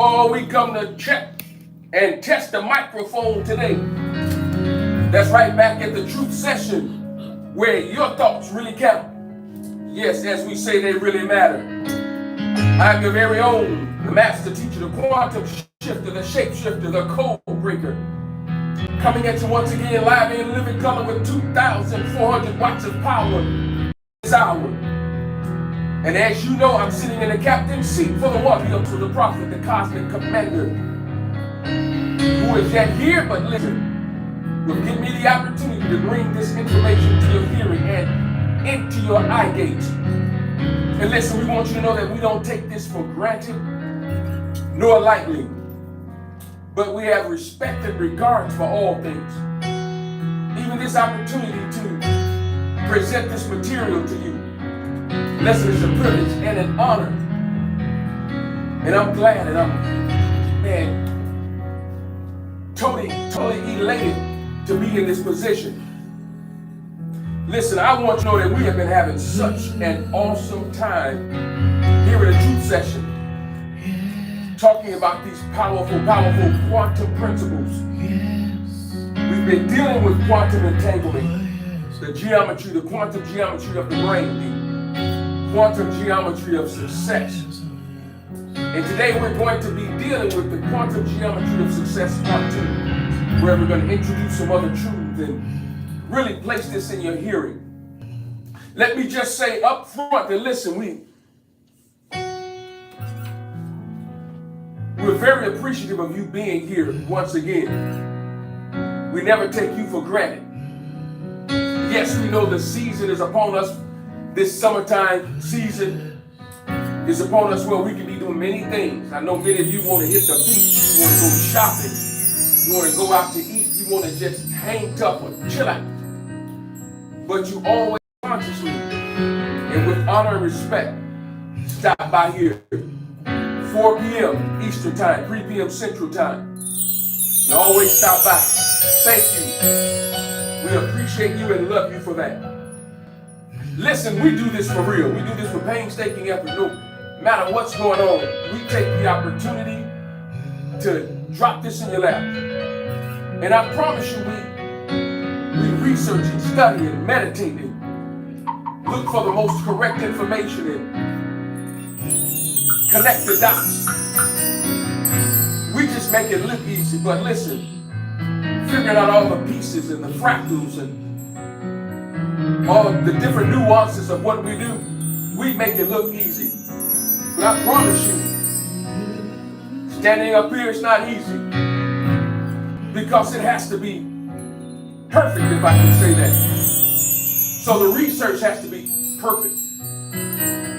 Oh, we come to check and test the microphone today. That's right, back at the truth session where your thoughts really count. Yes, as we say, they really matter. I'm your very own, the master teacher, the quantum shifter, the shapeshifter, the code breaker. Coming at you once again live in living color with 2,400 watts of power this hour. And as you know, I'm sitting in the captain's seat for the one, to the prophet, the cosmic commander, who is yet here, but listen, will give me the opportunity to bring this information to your hearing and into your eye gates. And listen, we want you to know that we don't take this for granted, nor lightly, but we have respect and regard for all things. Even this opportunity to present this material to you. Listen, it's a privilege and an honor. And I'm glad and I'm, totally elated to be in this position. Listen, I want you to know that we have been having such an awesome time here in the truth session, talking about these powerful quantum principles. We've been dealing with quantum entanglement, the geometry, the quantum geometry of the brain, the quantum geometry of success. And today we're going to be dealing with the quantum geometry of success part 2, where we're going to introduce some other truths and really place this in your hearing. Let me just say up front that listen, we're very appreciative of you being here once again. We never take you for granted. Yes, we know the season is upon us. This summertime season is upon us where we can be doing many things. I know many of you want to hit the beach, you want to go shopping, you want to go out to eat, you want to just hang tough or chill out. But you always consciously and with honor and respect stop by here. 4 p.m. Eastern time, 3 p.m. Central time. You always stop by. Thank you. We appreciate you and love you for that. Listen, we do this for real. We do this for painstaking effort. No matter what's going on, we take the opportunity to drop this in your lap. And I promise you, we research and study and meditate and look for the most correct information and connect the dots. We just make it look easy, but listen, figuring out all the pieces and the fractals and all the different nuances of what we do, we make it look easy. But I promise you, standing up here is not easy because it has to be perfect, if I can say that. So the research has to be perfect.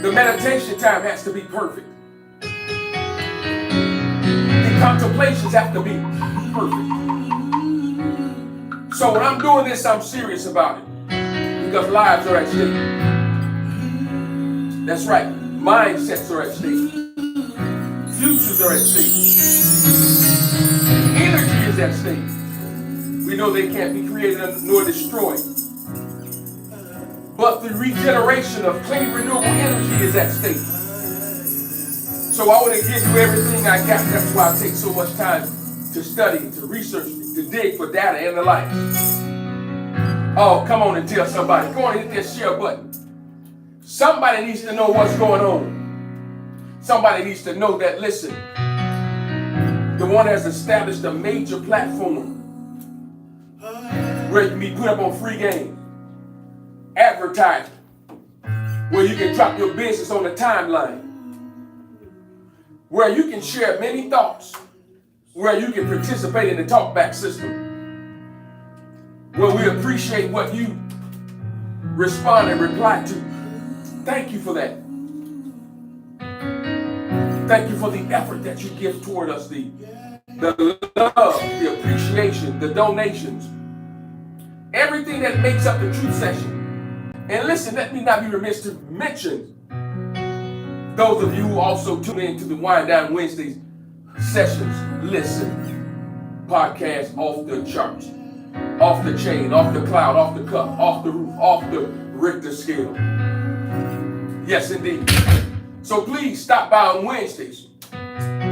The meditation time has to be perfect. The contemplations have to be perfect. So when I'm doing this, I'm serious about it. Because lives are at stake. That's right. Mindsets are at stake. Futures are at stake. Energy is at stake. We know they can't be created nor destroyed. But the regeneration of clean, renewable energy is at stake. So I want to give you everything I got. That's why I take so much time to study, to research, to dig for data and the like. Oh, come on and tell somebody. Go on and hit that share button. Somebody needs to know what's going on. Somebody needs to know that, listen, the one has established a major platform where you can be put up on free game, advertising, where you can drop your business on the timeline, where you can share many thoughts, where you can participate in the talkback system, where we appreciate what you respond and reply to. Thank you for that. Thank you for the effort that you give toward us, the love, the appreciation, the donations, everything that makes up the truth session. And listen, let me not be remiss to mention those of you who also tune in to the Wind Down Wednesdays sessions. Listen, podcast off the charts. Off the chain, off the cloud, off the cup, off the roof, off the Richter scale. Yes, indeed. So please stop by on Wednesdays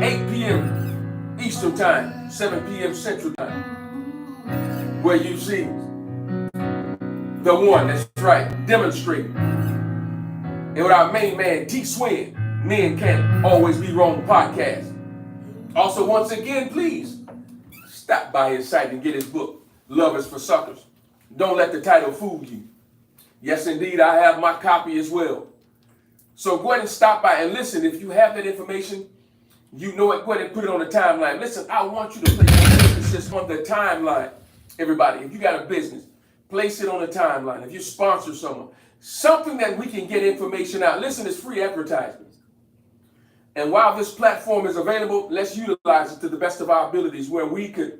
8 p.m. Eastern Time, 7 p.m. Central Time, where you see the one that's right, demonstrating. And with our main man, T Swin, Men Can't Always Be Wrong podcast. Also, once again, please stop by his site and get his book, Love is for Suckers. Don't let the title fool you. Yes, indeed, I have my copy as well. So go ahead and stop by and listen. If you have that information, you know it, go ahead and put it on the timeline. Listen, I want you to place emphasis on the timeline, everybody. If you got a business, place it on the timeline. If you sponsor someone, something that we can get information out. Listen, it's free advertisements. And while this platform is available, let's utilize it to the best of our abilities where we could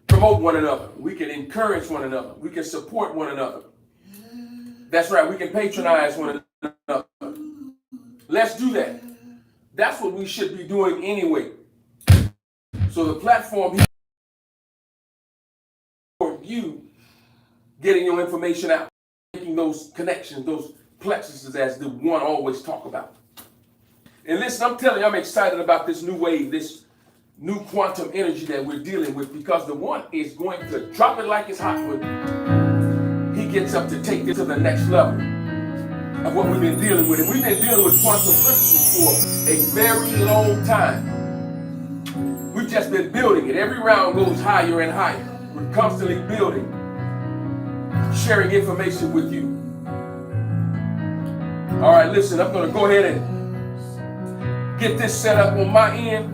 promote one another. We can encourage one another. We can support one another. That's right. We can patronize one another. Let's do that. That's what we should be doing anyway. So the platform here for you getting your information out, making those connections, those plexuses as the one always talk about. And listen, I'm telling you, I'm excited about this new wave, this new quantum energy that we're dealing with, because the one is going to drop it like it's hot when he gets up to take it to the next level of what we've been dealing with. And we've been dealing with quantum principles for a very long time. We've just been building it. Every round goes higher and higher. We're constantly building, sharing information with you. All right, listen, I'm going to go ahead and get this set up on my end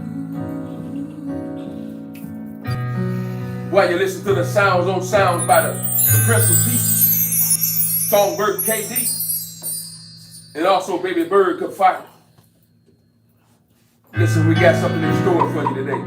while you listen to the Sounds on Sounds by the Prince of Peace, Songbird KD, and also Baby Bird could fight. Listen, we got something in store for you today.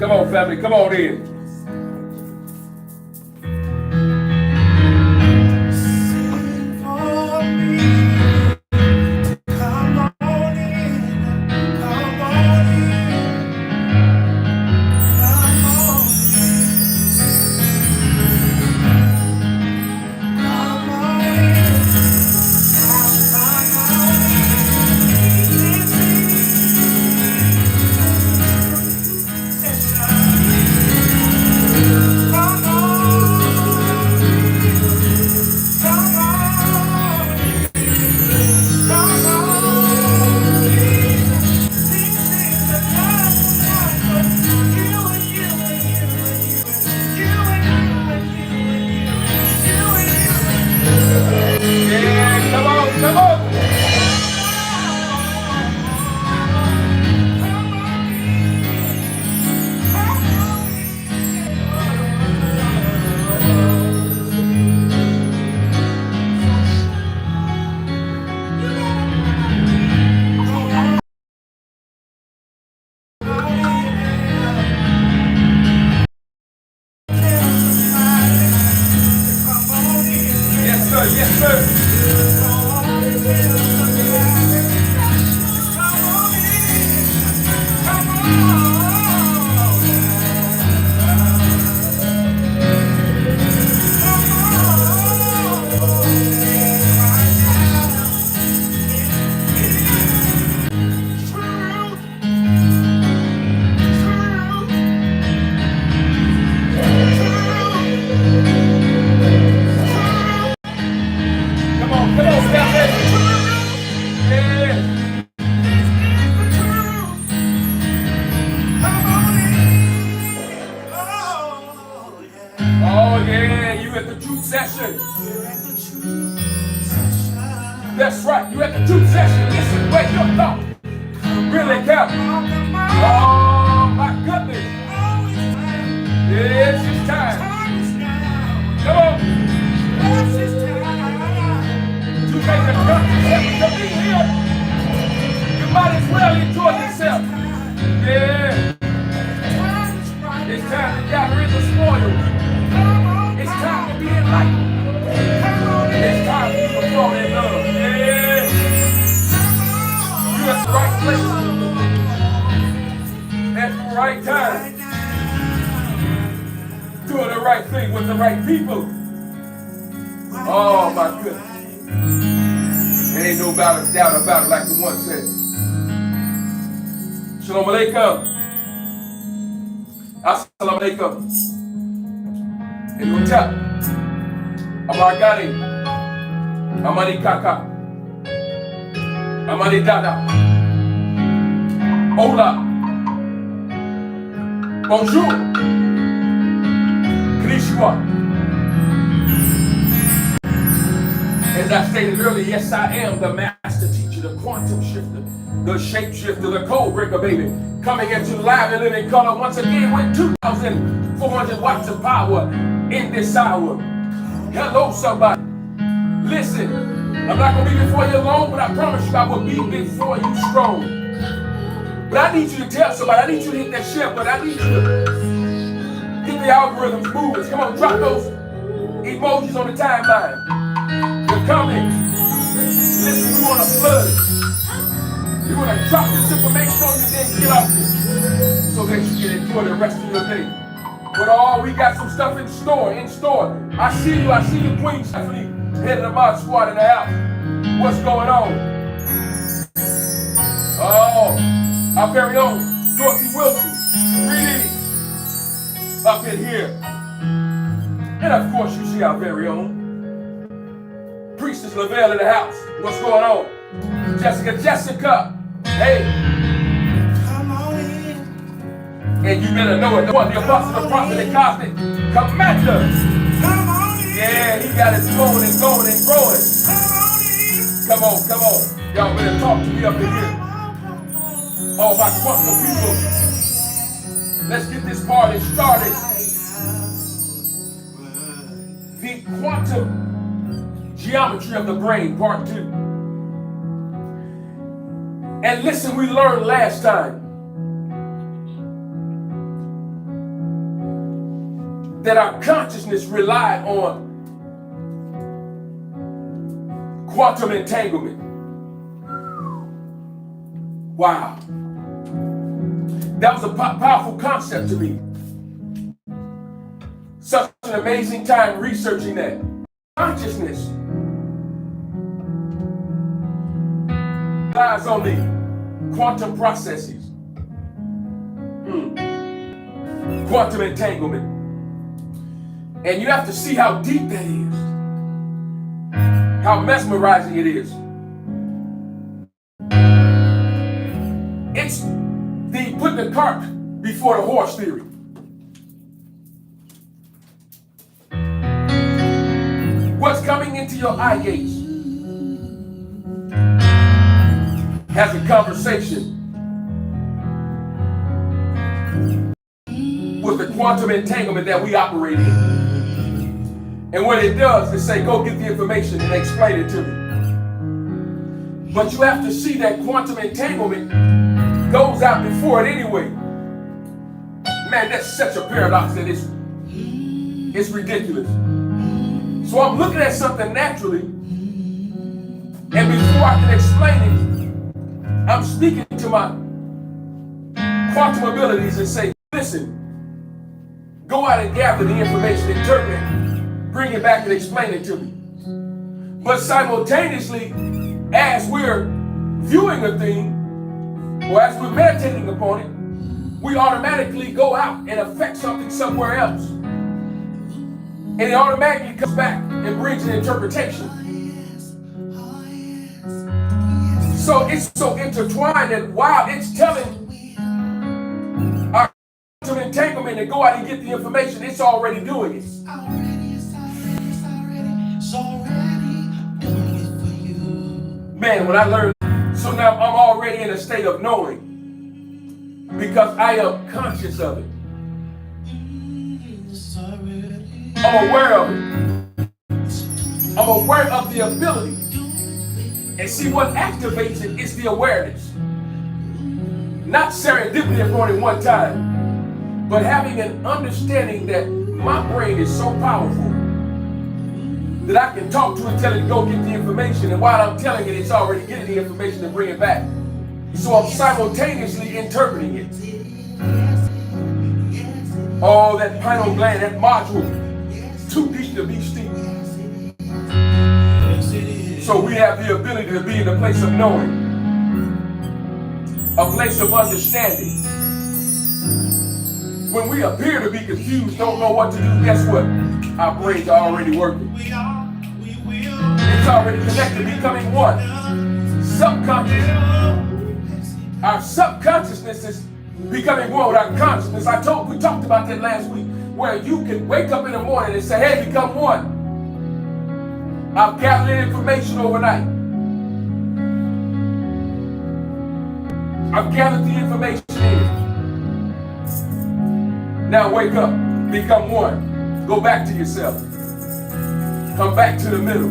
Come on, family, come on in. Oh yeah, you at the truth session. That's right, you at the truth session. Listen, where your thought really count. Oh my goodness. Yes, it's time. Come on. You make a conscious effort to be here. You might as well enjoy yourself. Yeah. It's time to gather in the spoils. It's time to be enlightened. It's time for you to fall in love. Yeah. You're at the right place. At the right time. Doing the right thing with the right people. Oh my goodness. There ain't no doubt about it like the one said. Shalom Aleichem. Assalamu alaikum. And what's up? Amargani. Amani Kaka. Amani Dada. Hola. Bonjour. Konnichiwa. As I stated earlier, yes, I am the master teacher, the quantum shifter, the shapeshifter, the code breaker, baby. Coming into live and living color once again with 2,400 watts of power in this hour. Hello, somebody. Listen, I'm not going to be before you long, but I promise you I will be before you strong. But I need you to tell somebody, I need you to hit that share button, I need you to get the algorithms moving. Come on, drop those emojis on the timeline. They're coming. Listen, we want to flood it. You want to drop this information on you, then get off it so that you can enjoy the rest of your day. But we got some stuff in store. I see you, Queen Stephanie, head of the mod squad in the house. What's going on? Oh, our very own Dorothy Wilson, greetings up in here. And of course, you see our very own Priestess Lavelle in the house. What's going on? Jessica, hey. Come on in. And you better know it. The one, the apostle, the prophet, the cosmic commander. Come on in. Yeah, he got it flowing and going and growing. Come on. Y'all better talk to me up in here. Oh, my quantum people. Let's get this party started. The quantum geometry of the brain, part 2. And listen, we learned last time that our consciousness relied on quantum entanglement. Wow. That was a powerful concept to me. Such an amazing time researching that. Consciousness relies on the quantum processes. Quantum entanglement. And you have to see how deep that is. How mesmerizing it is. It's the put the cart before the horse theory. What's coming into your eye gates has a conversation with the quantum entanglement that we operate in. And what it does is say, go get the information and explain it to me. But you have to see that quantum entanglement goes out before it anyway. Man, that's such a paradox that it's ridiculous. So I'm looking at something naturally, and before I can explain it, I'm speaking to my quantum abilities and say, listen, go out and gather the information, interpret it, bring it back and explain it to me. But simultaneously, as we're viewing a thing, or as we're meditating upon it, we automatically go out and affect something somewhere else. And it automatically comes back and brings an interpretation. So it's so intertwined that while it's telling our quantum entanglement me to go out and get the information, it's already doing it. It's already doing it for you. Man, when I learned, so now I'm already in a state of knowing because I am conscious of it. It's already I'm aware of it. I'm aware of the ability. And see, what activates it is the awareness. Not serendipity of going in one time, but having an understanding that my brain is so powerful that I can talk to it, tell it to go get the information, and while I'm telling it, it's already getting the information and bring it back. So I'm simultaneously interpreting it. Oh, that pineal gland, that module, too deep to be steep. So we have the ability to be in a place of knowing, a place of understanding. When we appear to be confused, don't know what to do, guess what? Our brains are already working. It's already connected, becoming one. Subconscious. Our subconsciousness is becoming one with our consciousness. We talked about that last week, where you can wake up in the morning and say, hey, become one. I've gathered information overnight. I've gathered the information in. Now wake up, become one. Go back to yourself. Come back to the middle,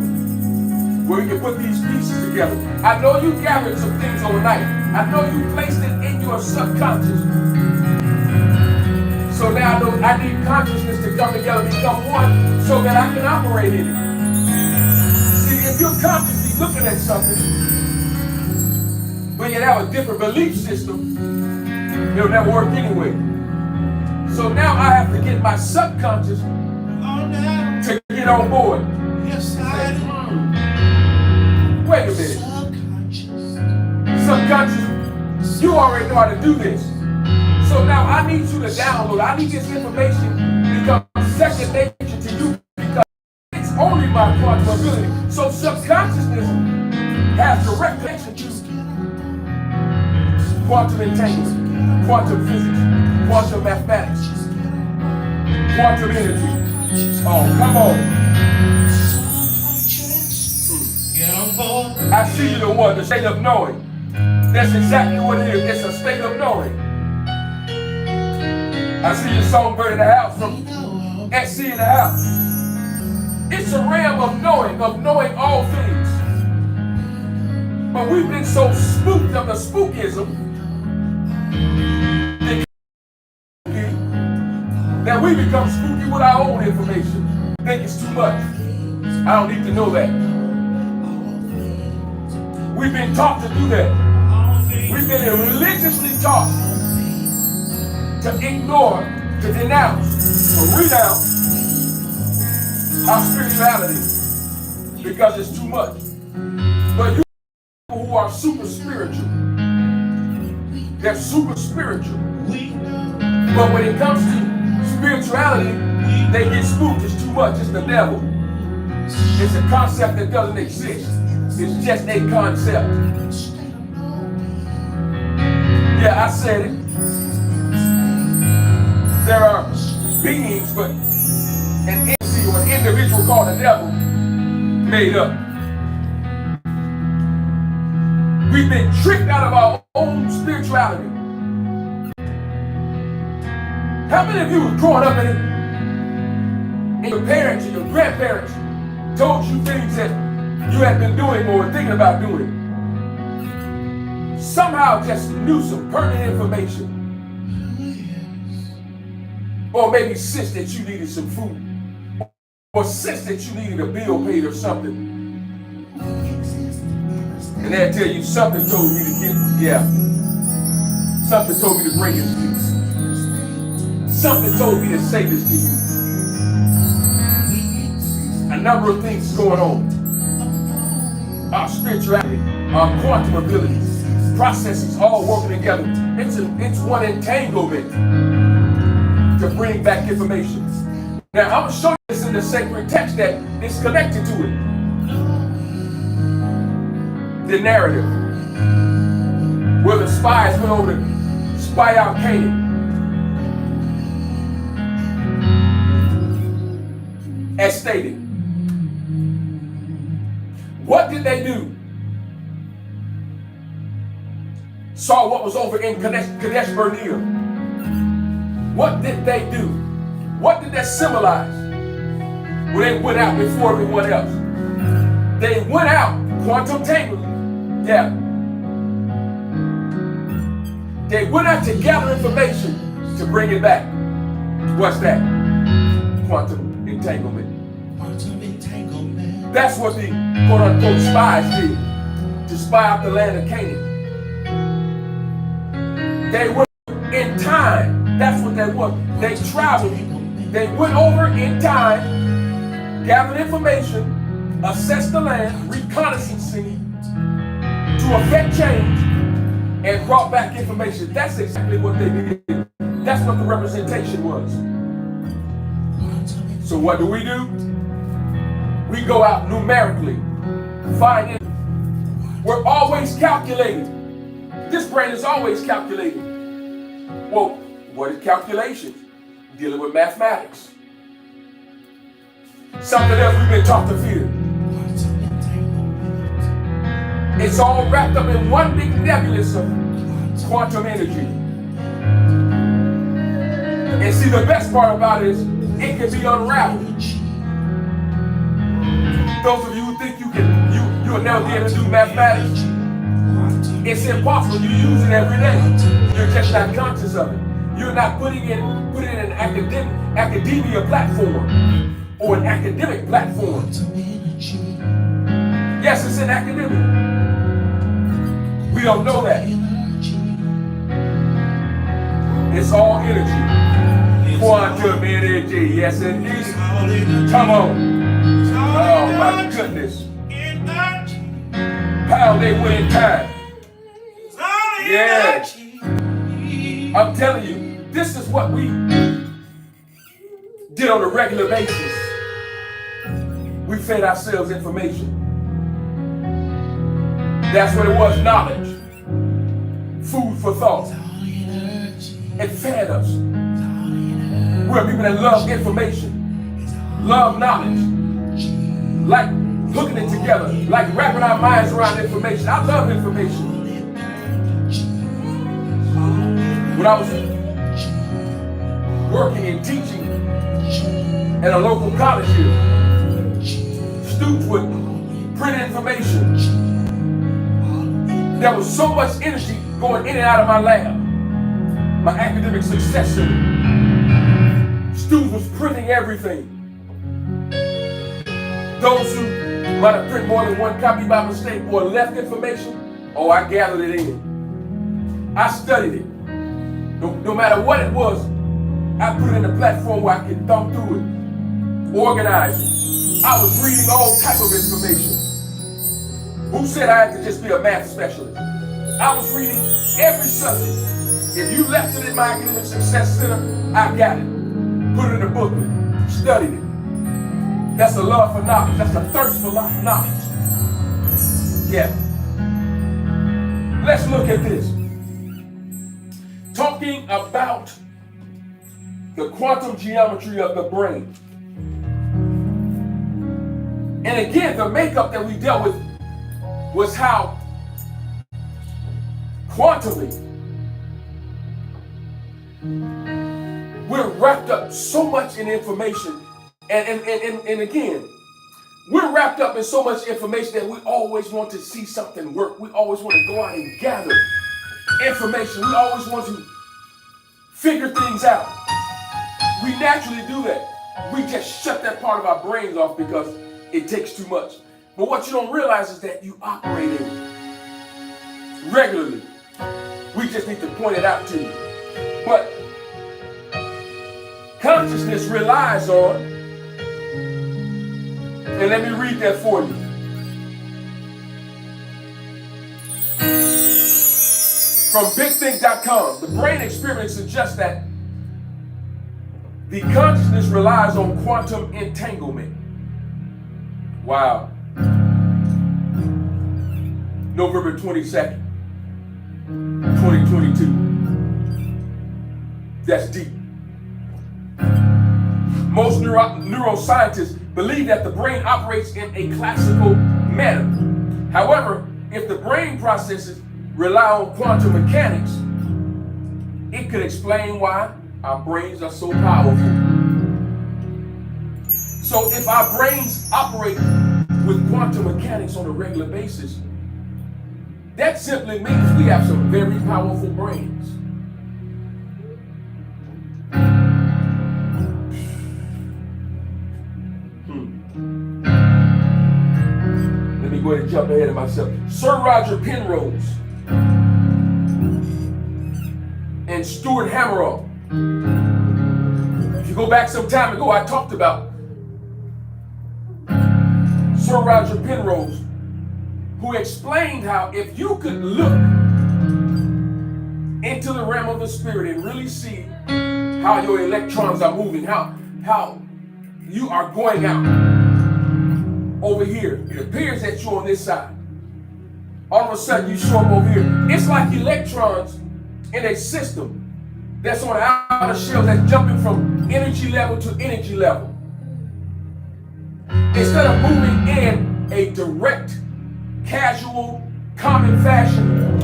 where we can put these pieces together. I know you gathered some things overnight. I know you placed it in your subconscious. So now I know I need consciousness to come together, become one, so that I can operate in it. See, if you're consciously looking at something, but you have a different belief system, it'll never work anyway. So now I have to get my subconscious to get on board. Yes, I do. Wait a minute. Subconscious, you already know how to do this. So now I need you to download. I need this information to become second nature to you because it's only my quantum ability. So subconsciousness has direct connection to quantum entanglement, quantum physics, quantum mathematics, quantum energy. Oh, come on. Get on board. I see you the one, the state of knowing. That's exactly what it is. It's a state of knowing. I see your songbird in the house from SC in the house. It's a realm of knowing all things. But we've been so spooked of the spookism that we become spooky with our own information. Think it's too much. I don't need to know that. We've been taught to do that. We've been religiously taught to ignore, to denounce, to renounce our spirituality because it's too much. But you people who are super spiritual, they're super spiritual. But when it comes to spirituality, they get spooked. It's too much. It's the devil. It's a concept that doesn't exist. It's just a concept. Yeah, I said it. There are beings, but an entity or an individual called the devil made up. We've been tricked out of our own spirituality. How many of you were growing up and your parents and your grandparents told you things that you had been doing or were thinking about doing? Somehow just knew some pertinent information. Or maybe sensed that you needed some food. Or sensed that you needed a bill paid or something. And they'll tell you something told me to get, something told me to bring this to you. Something told me to say this to you. A number of things going on. Our spirituality, our quantum abilities, processes all working together. It's one entanglement to bring back information. Now I'm going to show you this in the sacred text that is connected to it. The narrative where the spies went over to spy out Canaan. as stated. What did they do? Saw what was over in Kadesh Barnea. What did they do? What did that symbolize? Well, they went out before everyone else. They went out, quantum entanglement. Yeah. They went out to gather information to bring it back. What's that? Quantum entanglement. Quantum entanglement. That's what the quote-unquote spies did, to spy out the land of Canaan. They were in time. That's what they were. They traveled. They went over in time, gathered information, assessed the land, reconnaissancing to affect change, and brought back information. That's exactly what they did. That's what the representation was. So what do? We go out numerically, find it. We're always calculating. This brain is always calculating. Well, what is calculation? Dealing with mathematics. Something else we've been taught to fear. It's all wrapped up in one big nebulous of quantum energy. And see, the best part about it is it can be unraveled. Those of you who think you'll never be able to do mathematics, it's impossible. You use it every day. You're just not conscious of it. You're not putting it in an academia platform or an academic platform. Yes, it's an academic. We don't know that. It's all energy. Quantum energy. Yes, indeed. Come on. Oh, my goodness. How they win time. Yeah. I'm telling you, this is what we did on a regular basis. We fed ourselves information. That's what it was, knowledge. Food for thought. It fed us. We're people that love information, love knowledge, like hooking it together, like wrapping our minds around information. I love information. When I was working and teaching at a local college here, students would print information. There was so much energy going in and out of my lab. My academic success center. Students was printing everything. Those who might have printed more than one copy by mistake or left information, oh, I gathered it in. I studied it. No matter what it was, I put it in a platform where I could thumb through it, organize it. I was reading all type of information. Who said I had to just be a math specialist? I was reading every subject. If you left it in my academic success center, I got it. Put it in a booklet, studied it. That's a love for knowledge. That's a thirst for knowledge. Yeah. Let's look at this. Talking about the quantum geometry of the brain. And again, the makeup that we dealt with was how quantumly we're wrapped up so much in information. And again, we're wrapped up in so much information that we always want to see something work. We always want to go out and gather information. We always want to figure things out. We naturally do that. We just shut that part of our brains off because it takes too much. But what you don't realize is that you operate in it regularly. We just need to point it out to you. But consciousness relies on, and let me read that for you. From BigThink.com, the brain experiment suggests that the consciousness relies on quantum entanglement. Wow. November 22nd, 2022. That's deep. Most neuroscientists believe that the brain operates in a classical manner. However, if the brain processes rely on quantum mechanics, it could explain why our brains are so powerful. So if our brains operate with quantum mechanics on a regular basis, that simply means we have some very powerful brains. Let me go ahead and jump ahead of myself. Sir Roger Penrose and Stuart Hameroff. If you go back some time ago, I talked about Sir Roger Penrose, who explained how if you could look into the realm of the spirit and really see how your electrons are moving, how you are going out over here. It appears that you're on this side. All of a sudden you show up over here. It's like electrons in a system that's on the outer shell that's jumping from energy level to energy level. Instead of moving in a direct, casual, common fashion,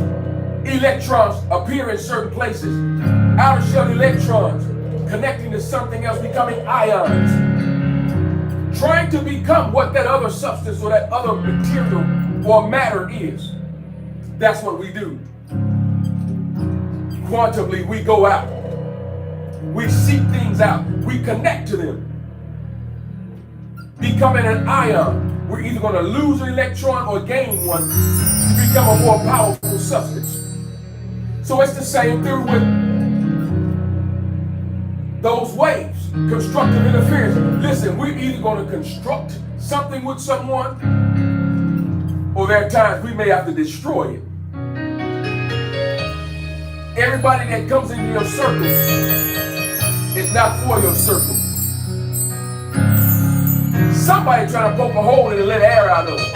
electrons appear in certain places. Outer shell electrons connecting to something else, becoming ions, trying to become what that other substance or that other material or matter is. That's what we do. Quantumly, we go out. We seek things out. We connect to them. Becoming an ion, we're either going to lose an electron or gain one to become a more powerful substance. So it's the same thing with those waves, constructive interference. Listen, we're either going to construct something with someone, or there are times we may have to destroy it. Everybody that comes into your circle is not for your circle. Somebody trying to poke a hole in it and let air out of it,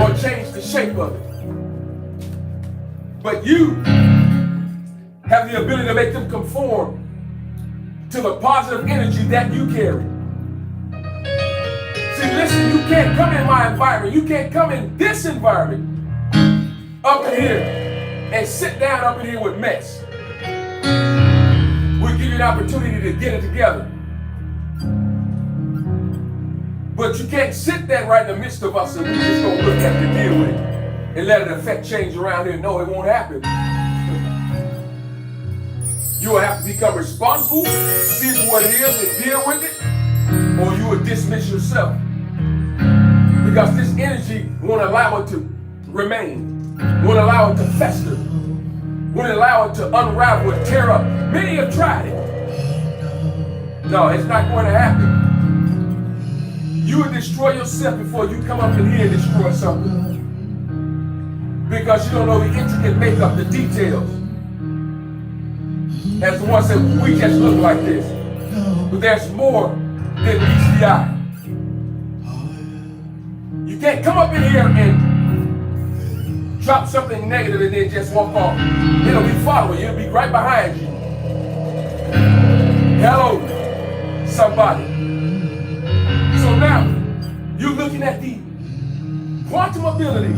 or change the shape of it. But you have the ability to make them conform to the positive energy that you carry. See, listen, you can't come in my environment. You can't come in this environment up in here and sit down up in here with mess. We'll give you an opportunity to get it together. But you can't sit there right in the midst of us and we're just going to look at it and deal with it and let it affect change around here. No, it won't happen. You will have to become responsible, see it for what it is and deal with it, or you will dismiss yourself. Because this energy won't allow it to remain, won't allow it to fester, won't allow it to unravel and tear up. Many have tried it. No, it's not going to happen. You will destroy yourself before you come up in here and destroy something. Because you don't know the intricate makeup, the details. As the one said, we just look like this. But there's more than meets the eye. You can't come up in here and drop something negative and then just walk off. It'll be following you. It'll be right behind you. Hello, somebody. So now, you're looking at the quantum ability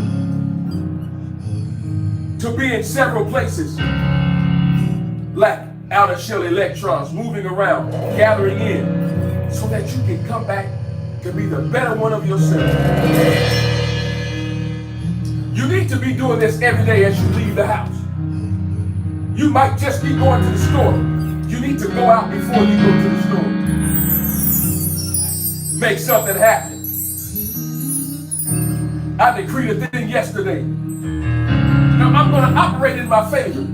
to be in several places, like outer shell electrons moving around, gathering in, so that you can come back to be the better one of yourself. You need to be doing this every day as you leave the house. You might just be going to the store. You need to go out before you go to the store. Make something happen. I decreed a thing yesterday. Now I'm going to operate in my favor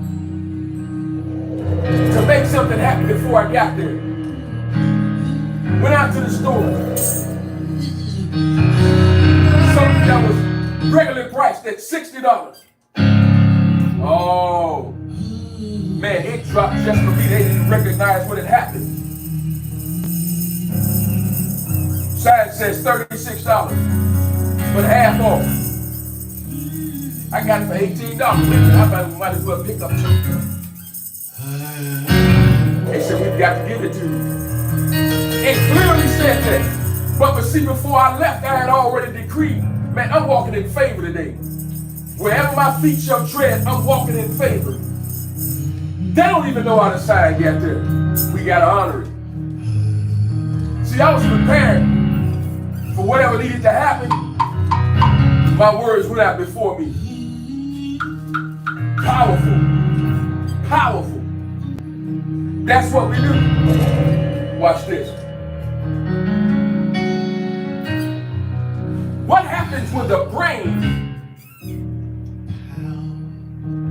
to make something happen before I got there. Went out to the store. Something that was regular priced at $60. Oh, man, it dropped just for me. They didn't recognize what had happened. Sign says $36, but half off. I got it for $18. I might as well pick up something. They said, we've got to give it to you. It clearly said that. But see, before I left, I had already decreed, man, I'm walking in favor today. Wherever my feet shall tread, I'm walking in favor. They don't even know how to sign yet there. We gotta honor it. See, I was prepared for whatever needed to happen. My words went out before me. Powerful. Powerful. That's what we do. Watch this. What happens when the brain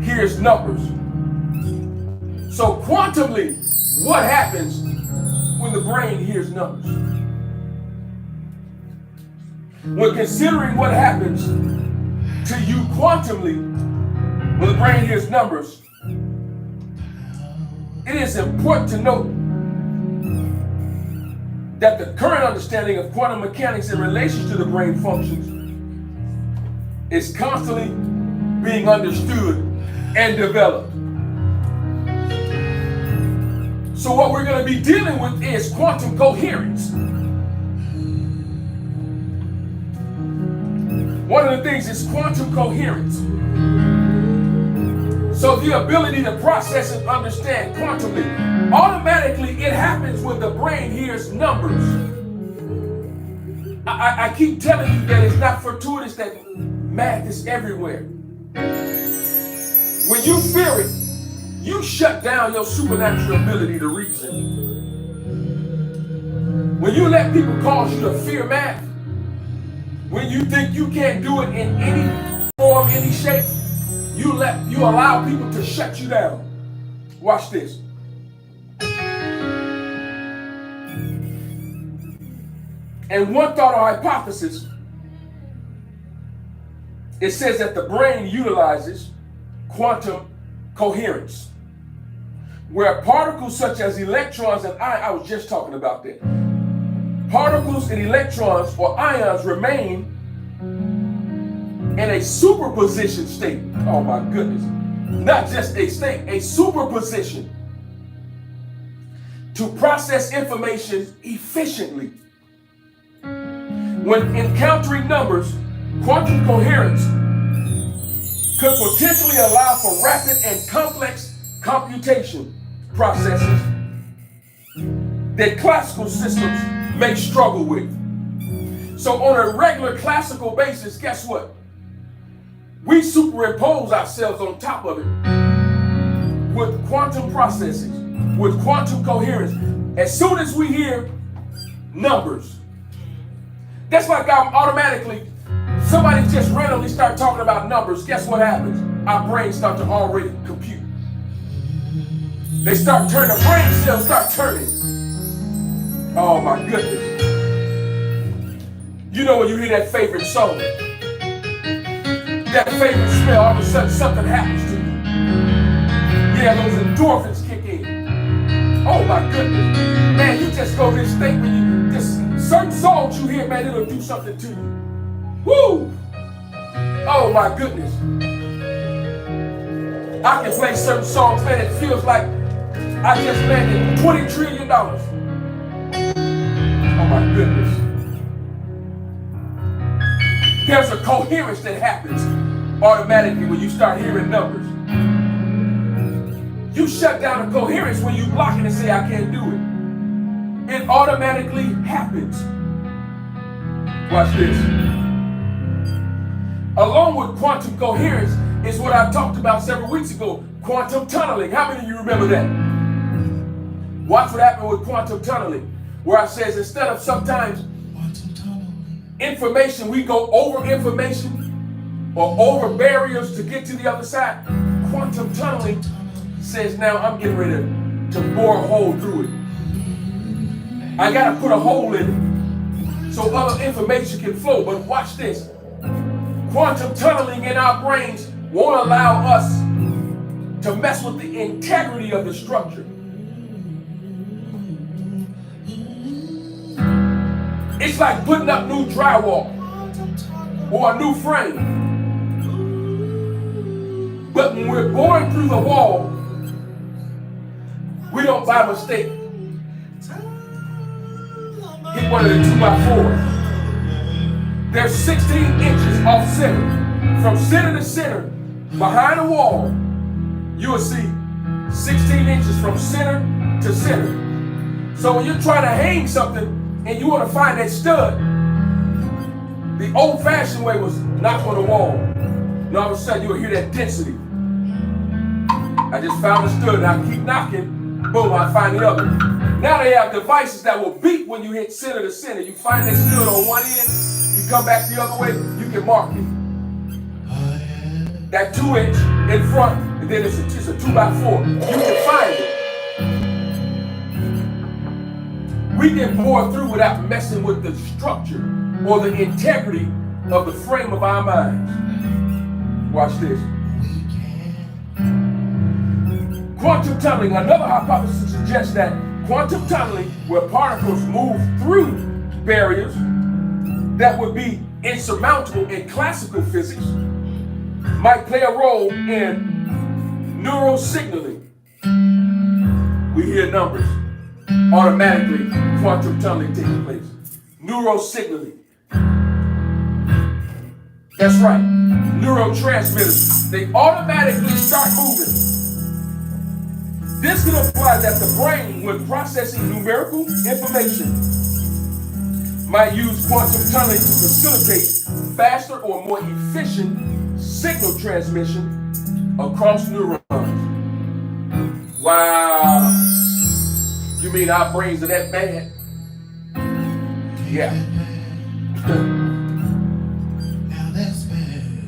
hears numbers? So quantumly, what happens when the brain hears numbers? When considering what happens to you quantumly when the brain hears numbers, it is important to note that the current understanding of quantum mechanics in relation to the brain functions is constantly being understood and developed. So what we're going to be dealing with is quantum coherence. One of the things is quantum coherence. So the ability to process and understand quantumly, automatically it happens when the brain hears numbers. I keep telling you that it's not fortuitous that math is everywhere. When you fear it, you shut down your supernatural ability to reason. When you let people cause you to fear math, when you think you can't do it in any form, any shape, you allow people to shut you down. Watch this. And one thought or hypothesis, it says that the brain utilizes quantum coherence, where particles such as electrons and ions, I was just talking about that. Particles and electrons or ions remain in a superposition state. Oh my goodness. Not just a state, a superposition to process information efficiently. When encountering numbers, quantum coherence could potentially allow for rapid and complex computation processes that classical systems may struggle with. So on a regular classical basis, guess what? We superimpose ourselves on top of it with quantum processing, with quantum coherence. As soon as we hear numbers, that's like I'm automatically, somebody just randomly start talking about numbers, guess what happens? Our brains start to already compute. They start turning, the brain cells start turning. Oh my goodness. You know when you hear that favorite song, that favorite smell, all of a sudden something happens to you. Yeah, those endorphins kick in. Oh my goodness. Man, you just go to this state when you just, certain songs you hear, man, it'll do something to you. Woo! Oh my goodness. I can play certain songs, man, it feels like I just landed $20 trillion. Oh my goodness. There's a coherence that happens automatically when you start hearing numbers. You shut down the coherence when you block it and say, I can't do it. It automatically happens. Watch this. Along with quantum coherence is what I talked about several weeks ago, quantum tunneling. How many of you remember that? Watch what happened with quantum tunneling, where I says instead of sometimes information, we go over information or over barriers to get to the other side. Quantum tunneling says now I'm getting ready to bore a hole through it. I gotta put a hole in it so other information can flow. But watch this. Quantum tunneling in our brains won't allow us to mess with the integrity of the structure. It's like putting up new drywall or a new frame. But when we're going through the wall, we don't by mistake one of the 2x4s. They're 16 inches off center. From center to center, behind the wall, you will see 16 inches from center to center. So when you're trying to hang something and you want to find that stud, the old-fashioned way was knock on the wall. And all of a sudden you'll hear that density. I just found the stud and I keep knocking, boom, I find the other. Now they have devices that will beep when you hit center to center. You find that stud on one end, you come back the other way, you can mark it. That 2-inch in front, and then it's a 2x4. You can find it. We can bore through without messing with the structure or the integrity of the frame of our minds. Watch this. Quantum tunneling, another hypothesis suggests that quantum tunneling, where particles move through barriers that would be insurmountable in classical physics, might play a role in neural signaling. We hear numbers. Automatically, quantum tunneling taking place. Neural signaling. That's right. Neurotransmitters. They automatically start moving. This can imply that the brain, when processing numerical information, might use quantum tunneling to facilitate faster or more efficient signal transmission across neurons. Wow. You mean our brains are that bad? Yeah.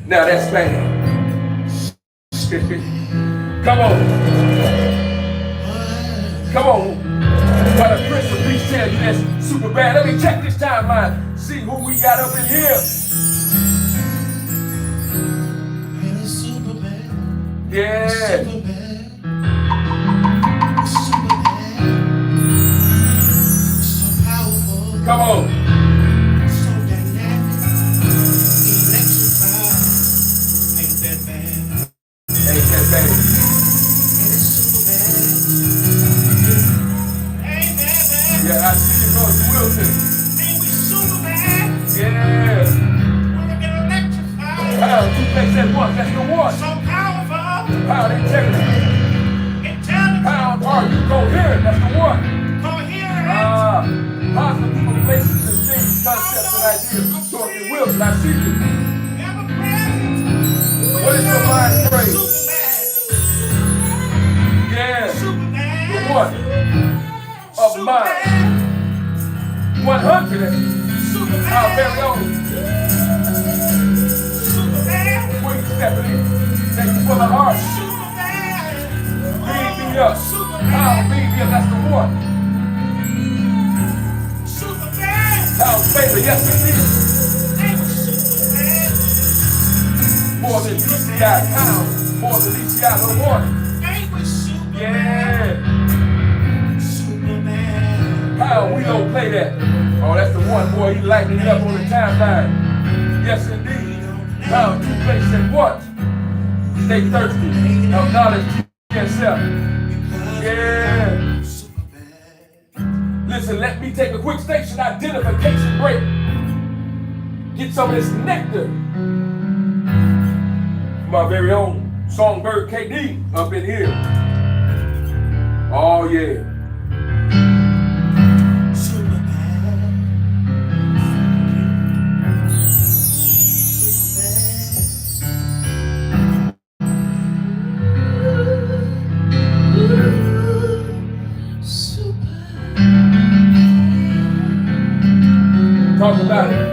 Now that's bad. Come on. Come on. Brother Chris from Beach tell you that's super bad. Let me check this timeline. See who we got up in here. Yeah. Come on. So dynamic, electrified. Ain't that bad? Ain't that bad? It is super bad. Ain't that bad? Yeah, I see you, bro. You will too. Ain't we super bad? Yeah. Wanna get electrified? Power, two places at once. That's the one. So powerful. Power, integrity. Intelligent. Power, are you coherent? That's the one. Coherent. Positive people, places, and things, concepts, and ideas. So if you will, and I see you. Ever present. What is your mind phrase? Super bad. Yeah. Super bad. The one of Super mine. bad. 100. Super Our bad. very own. Super bad. Queen stepping in. Thank you for the heart. Super bad. Beam me up. Super Power, bad. beam me up. That's the one. Super bad. Power, favor. Yes, indeed. Ain't we super bad? More than DCI pound. More than DCI the one. Ain't we super Yeah. bad? Super bad. Pound, we don't play that. Oh, that's the one, boy. He lighting it up on the timeline. Yes, indeed. Pound, two places at once. Stay thirsty. Of knowledge to yourself. Yeah. Super bad. Listen, let me take a quick station identification break. Get some of this nectar. My very own Songbird KD up in here. Oh, yeah. Super bad. Super bad. Talk about it.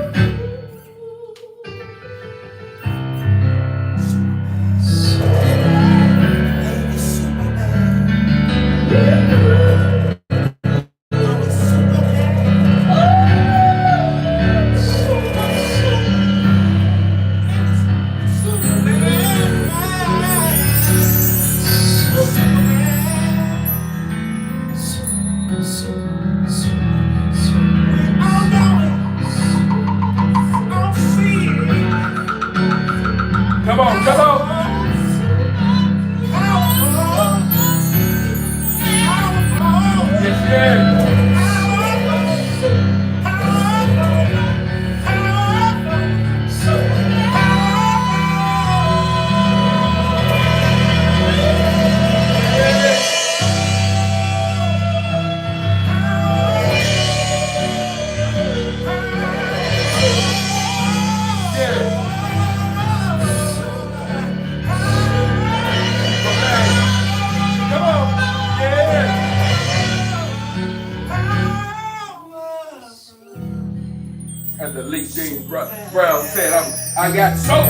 As the late James Brown said, I got soul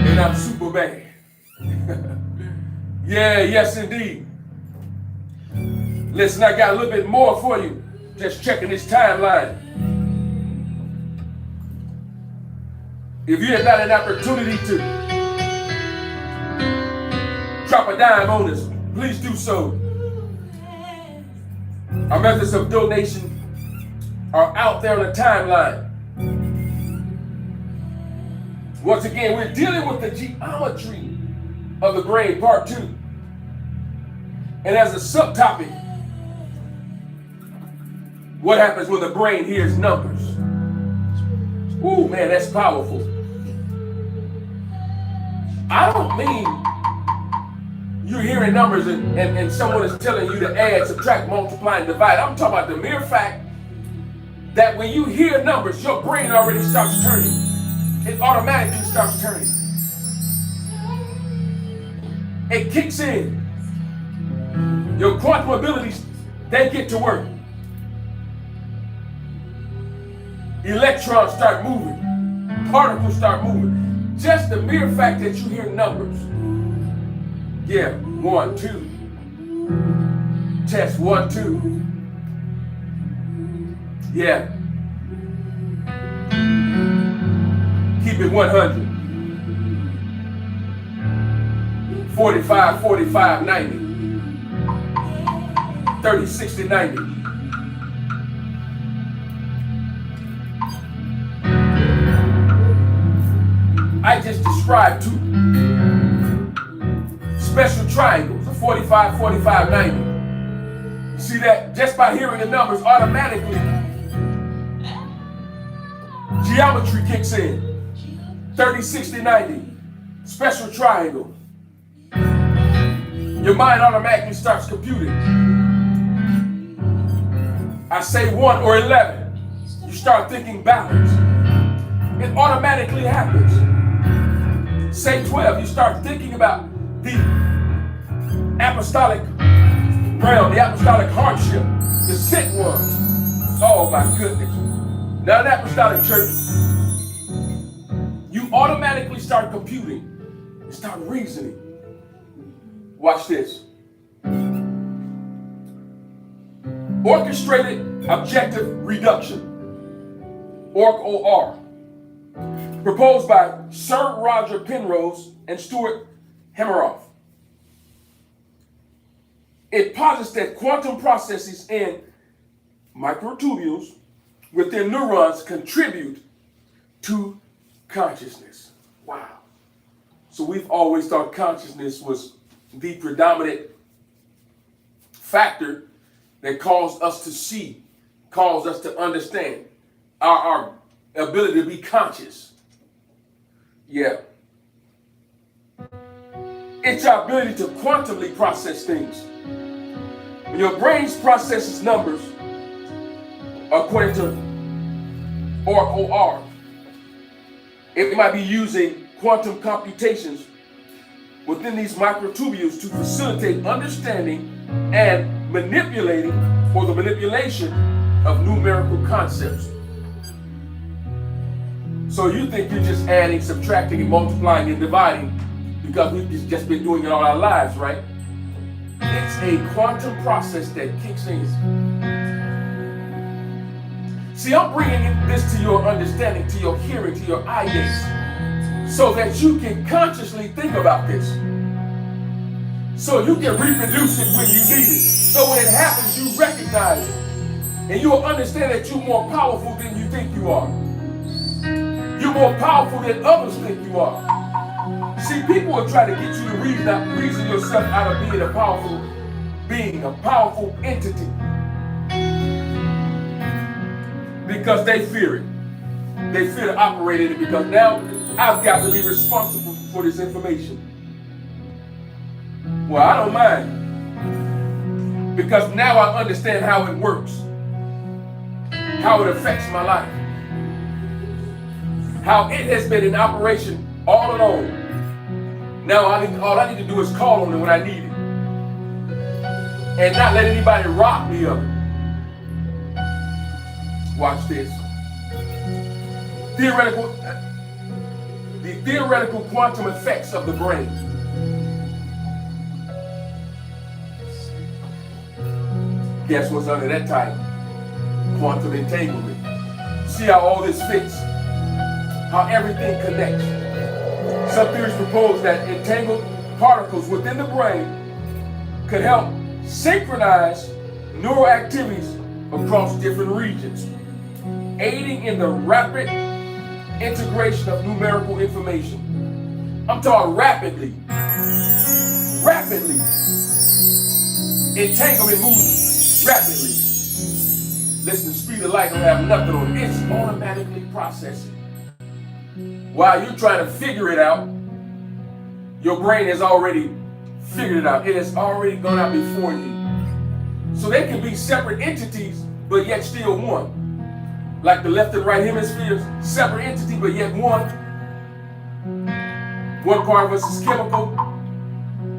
and I'm super bad. Yeah, yes indeed. Listen, I got a little bit more for you. Just checking this timeline. If you have not an opportunity to drop a dime on us, please do so. Our methods of donation are out there on the timeline. Once again, we're dealing with the geometry of the brain, part 2. And as a subtopic, what happens when the brain hears numbers? Ooh, man, that's powerful. I don't mean you're hearing numbers and someone is telling you to add, subtract, multiply, and divide. I'm talking about the mere fact that when you hear numbers, your brain already starts turning. It automatically starts turning. It kicks in. Your quantum abilities, they get to work. Electrons start moving. Particles start moving. Just the mere fact that you hear numbers. Yeah, 1, 2. Test 1, 2. Yeah. Keep it 100. 45, 45, 90. 30, 60, 90. I just described 2 special triangles, a 45, 45, 90. You see that? Just by hearing the numbers, automatically geometry kicks in. 30, 60, 90. Special triangle. Your mind automatically starts computing. I say 1 or 11. You start thinking balance. It automatically happens. Say 12. You start thinking about the apostolic realm, the apostolic hardship, the sick ones. Oh my goodness. Now in the apostolic church, you automatically start computing and start reasoning. Watch this. Orchestrated objective reduction, OR, proposed by Sir Roger Penrose and Stuart Hameroff. It posits that quantum processes in microtubules within neurons contribute to consciousness. Wow. So we've always thought consciousness was the predominant factor that caused us to see, caused us to understand, our ability to be conscious. Yeah. It's our ability to quantumly process things. When your brain processes numbers, according to OR, it might be using quantum computations within these microtubules to facilitate understanding and manipulating, or the manipulation of numerical concepts. So you think you're just adding, subtracting, and multiplying and dividing because we've just been doing it all our lives, right? It's a quantum process that kicks in. See, I'm bringing this to your understanding, to your hearing, to your eye gaze, so that you can consciously think about this. So you can reproduce it when you need it. So when it happens, you recognize it. And you'll understand that you're more powerful than you think you are. You're more powerful than others think you are. See, people will try to get you to reason yourself out of being a powerful being, a powerful entity. Because they fear it. They fear to operate in it because now I've got to be responsible for this information. Well, I don't mind. Because now I understand how it works. How it affects my life. How it has been in operation all along. Now all I need to do is call on it when I need it. And not let anybody rob me of it. Watch this. The theoretical quantum effects of the brain. Guess what's under that title? Quantum entanglement. See how all this fits? How everything connects. Some theories propose that entangled particles within the brain could help synchronize neural activities across different regions, aiding in the rapid integration of numerical information. I'm talking rapidly. Rapidly. Entanglement moves rapidly. Listen, the speed of light don't have nothing on it. It's automatically processing. While you're trying to figure it out, your brain has already figured it out. It has already gone out before you. So they can be separate entities, but yet still one. Like the left and right hemispheres, separate entity, but yet one. One part of us is chemical,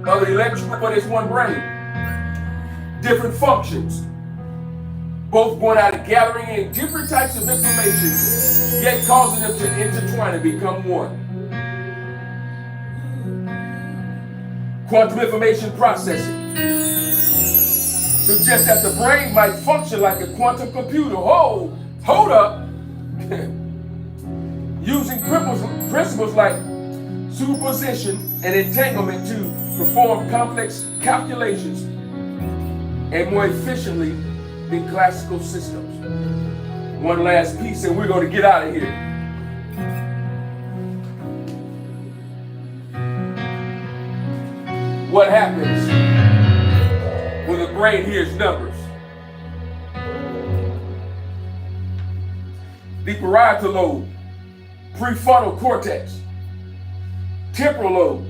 other electrical, but it's one brain. Different functions. Both going out and gathering in different types of information, yet causing them to intertwine and become one. Quantum information processing suggests that the brain might function like a quantum computer. Hold up. Using principles like superposition and entanglement to perform complex calculations and more efficiently than classical systems. One last piece and we're going to get out of here. What happens when the brain hears numbers? The parietal lobe, prefrontal cortex, temporal lobe,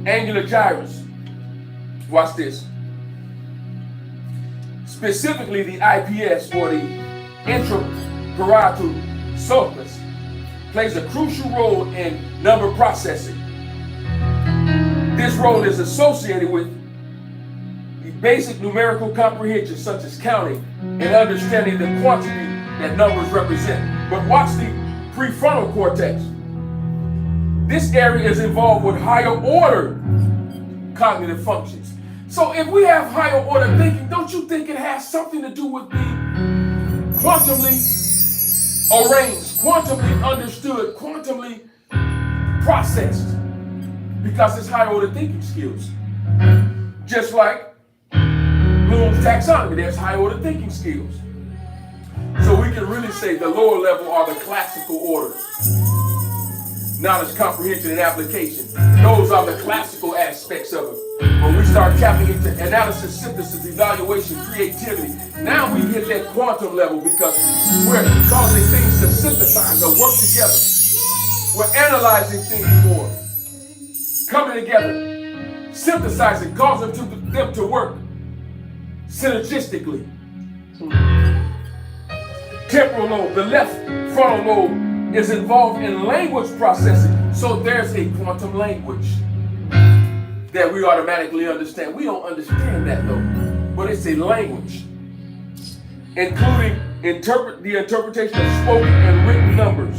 angular gyrus. Watch this. Specifically, the IPS or the intraparietal sulcus plays a crucial role in number processing. This role is associated with the basic numerical comprehension, such as counting and understanding the quantity that numbers represent. But watch the prefrontal cortex. This area is involved with higher order cognitive functions. So if we have higher order thinking, don't you think it has something to do with being quantumly arranged, quantumly understood, quantumly processed? Because it's higher order thinking skills. Just like Bloom's taxonomy, there's higher order thinking skills. So we can really say the lower level are the classical order. Knowledge, comprehension, and application. Those are the classical aspects of it. When we start tapping into analysis, synthesis, evaluation, creativity, now we hit that quantum level because we're causing things to synthesize or work together. We're analyzing things more, coming together, synthesizing, causing them to work synergistically. Temporal lobe, the left frontal lobe, is involved in language processing. So there's a quantum language that we automatically understand. We don't understand that though, but it's a language, including the interpretation of spoken and written numbers.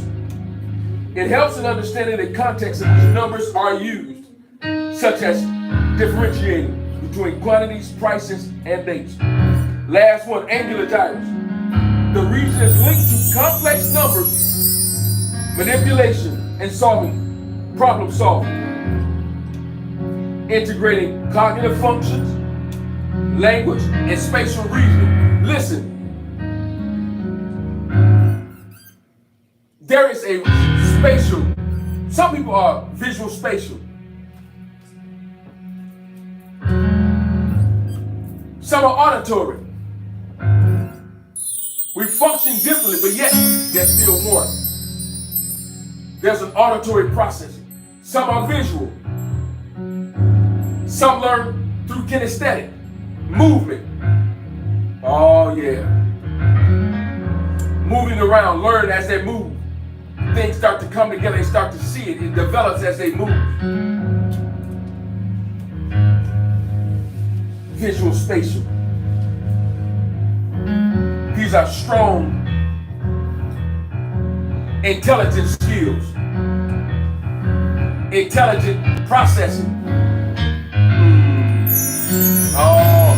It helps in understanding the context in which numbers are used, such as differentiating between quantities, prices, and dates. Last one, angular gyrus. The region is linked to complex numbers, manipulation, and problem solving, integrating cognitive functions, language, and spatial reasoning. Listen, there is a spatial, some people are visual spatial. Some are auditory. We function differently, but yet they're still one. There's an auditory processing. Some are visual. Some learn through kinesthetic, movement. Oh yeah. Moving around, learn as they move. Things start to come together, they start to see it. It develops as they move. Visual spatial. These are strong intelligent skills, intelligent processing. Oh,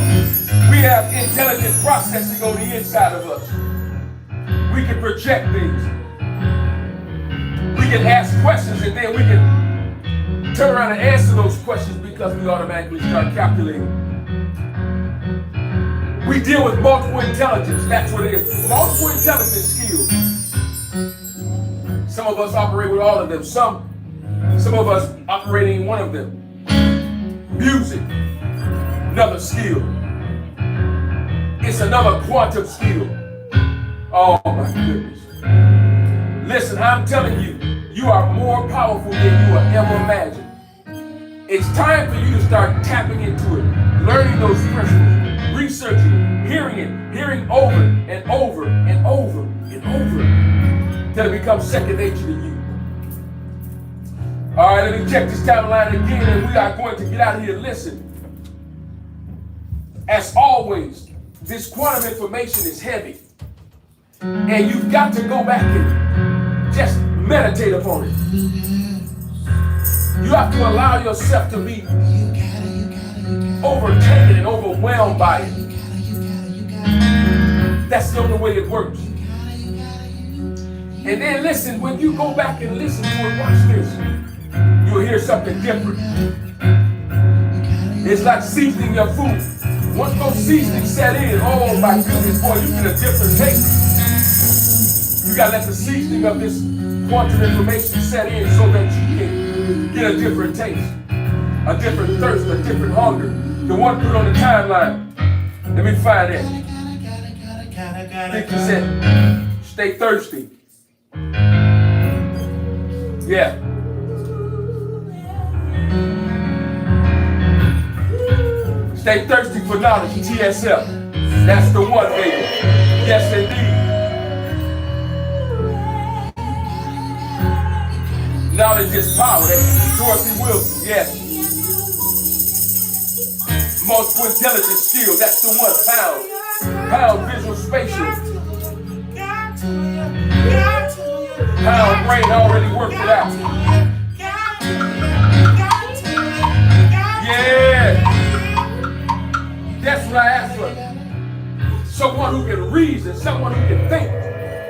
we have intelligent processing on the inside of us. We can project things. We can ask questions and then we can turn around and answer those questions because we automatically start calculating. We deal with multiple intelligence. That's what it is. Multiple intelligence skills. Some of us operate with all of them. Some of us operating one of them. Music, another skill. It's another quantum skill. Oh my goodness. Listen, I'm telling you, you are more powerful than you will ever imagine. It's time for you to start tapping into it, learning those principles, researching it, hearing over and over and over and over, till it becomes second nature to you. All right, let me check this timeline again, and we are going to get out of here. Listen, as always, this quantum information is heavy, and you've got to go back and just meditate upon it. You have to allow yourself to be overtaken and overwhelmed by it. That's the only way it works. And then listen, when you go back and listen to it, watch this. You'll hear something different. It's like seasoning your food. Once those seasonings set in, oh my goodness, boy, you get a different taste. You gotta let the seasoning of this quantum information set in so that you can get a different taste, a different thirst, a different hunger. The one put on the timeline. Let me find that. I think you said, stay thirsty. Yeah. Stay thirsty for knowledge, TSF. That's the one, baby. Yes, indeed. Knowledge is power. That's Dorothy Wilson. Yes. Multiple intelligence skills. That's the one. Pound visual spatial. Pound brain already worked it out. Yeah. That's what I asked for. Someone who can reason, someone who can think.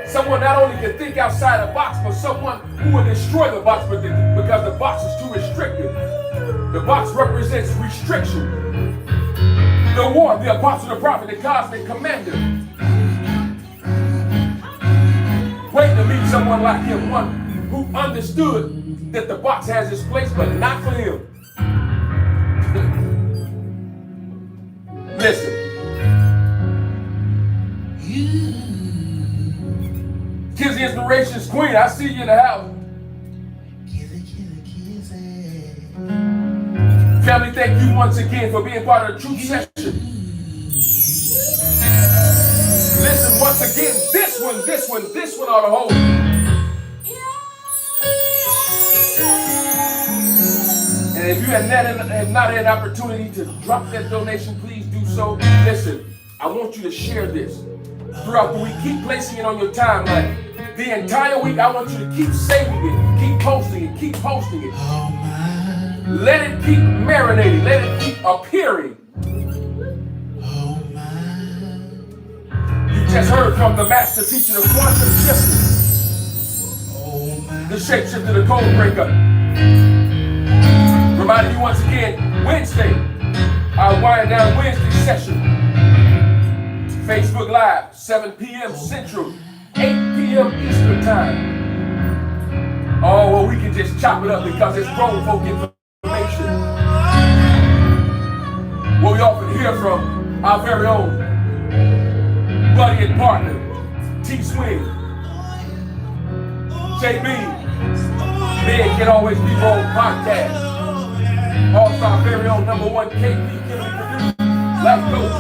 Someone not only can think outside the box, but someone who will destroy the box because the box is too restrictive. The box represents restriction. The one, the apostle, the prophet, the cosmic commander. Waiting to meet someone like him, one who understood that the box has its place, but not for him. Listen. Kids Inspirations Queen, I see you in the house. Family, thank you once again for being part of the Truth Session. Listen, once again, this one ought to hold. And if you have not had an opportunity to drop that donation, please do so. Listen, I want you to share this throughout the week. Keep placing it on your timeline. The entire week, I want you to keep saving it, keep posting it, keep posting it. Let it keep marinating, let it keep appearing. You just heard from the master teacher of quantum shifting, the shapeshifter, the code breaker. Reminding you once again, Wednesday, our Wind Down Wednesday session. Facebook Live, 7 p.m. Central, 8 p.m. Eastern Time. Oh, well, we can just chop it up because it's grown folk information. Well, we often hear from our very own buddy and partner, T-Swing, JB, Men Can Always Be Wrong podcast. Also our very own number one KP Kennedy producer, Life Coach.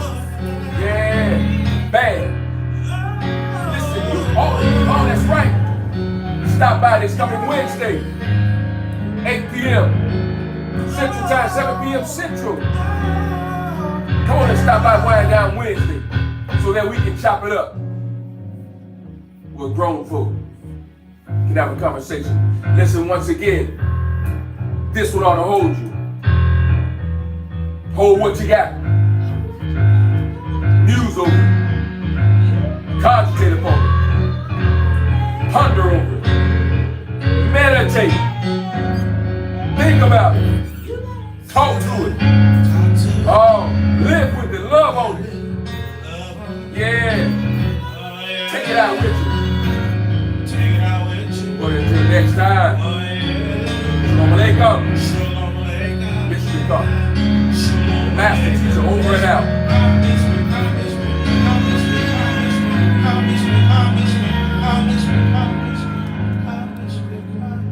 Yeah, bad. Listen, oh, that's right. Stop by this coming Wednesday, 8 p.m. Central Time, 7 p.m. Central. Come on and stop by Wind Down Wednesday so that we can chop it up with grown folk. can have a conversation. Listen, once again, this one ought to hold you. Hold what you got. Muse over it. Cogitate upon it. Ponder over it. Meditate. Think about it. Talk to it. Oh, live with it. Love on it. Yeah. Take it out with you. But until next time, Shalom Aleichem. Mr. God. The Master Teacher over and out.